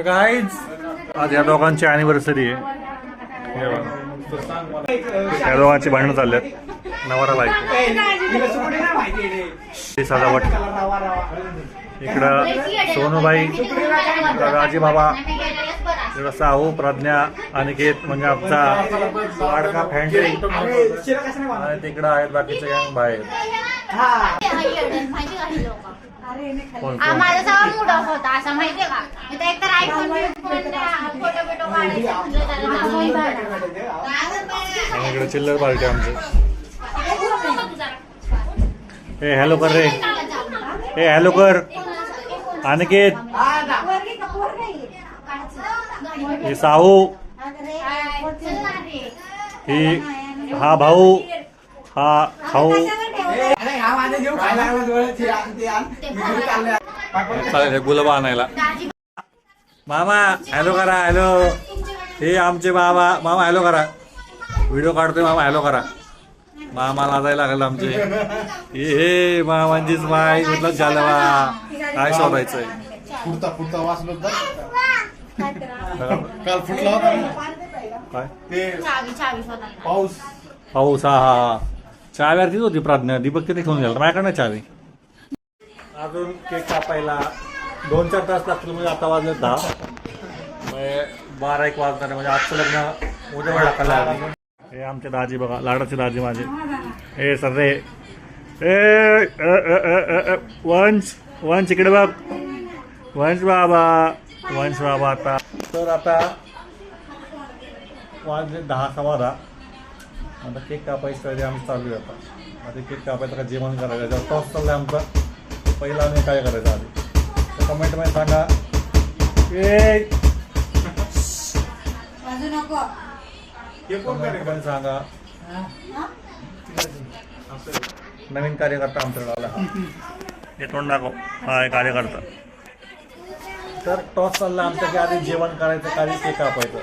Guys आज या दोघांची अॅनिव्हर्सरी आहे. या दोघांची भांडणं चालल्यात. नवरा बायको सजावट इकडं सोनूबाई, राजी बाबा, इकडं साहू, प्रज्ञा, अनिकेत म्हणजे आमचा लाडका फॅन्ट्री आणि तिकडं आहेत बाकीचे गँग बाहेर. माझा सगळा मूड ऑफ होता असं माहितीये का. एक तर आयफोन फोटो इकडे चिल्लर पार्टी आमचं. ए हॅलो कर रे, ए हॅलो कर. अनिकेत, हे साहू, ही हा भाऊ, हा खाऊ. चालेल गुलाबा आणायला. मामा हॅलो करा. हॅलो, हे आमचे मामा. मामा हॅलो करा. व्हिडिओ काढतोय मामा, हॅलो करा. मामा लाजायला लागलं आमचे. हे मामांचीच माय म्हटलं झालं बा. काय शोधायचंय. फुटता वाचलो काल फुटला होता काय ते पाऊस. पाऊस. हा हा चावी तीच होती प्रज्ञा. दीपक किती घेऊन गेला माझ्याकडनं चावी. अजून केक कापायला 2-4 तास लागतील. म्हणजे आता वाजले 10 म्हणजे 12-1 वाजणार. म्हणजे आजचं लग्न उद्या टाकायला. हे आमचे दाजी बघा, लाडाचे दाजी माझे. हे सर रे, ए वंश इकडे बघ. वंश बाबा आता तर आता वाजले 10-10:15. आता केक कापायचं तरी आम्ही चालू आहे. आता केक कापायचं का जेवण करायचं टॉस चाललंय आमचा. पहिला आम्ही काय करायचं आधी तर कमेंटमध्ये सांगा. कमेंटमध्ये सांगा. नवीन कार्यकर्ता आमच्याकडे आला. हे तोंड दाखव. हा कार्यकर्ता. तर टॉस चालला आमचं की आधी जेवण करायचं, काही केक कापायचं.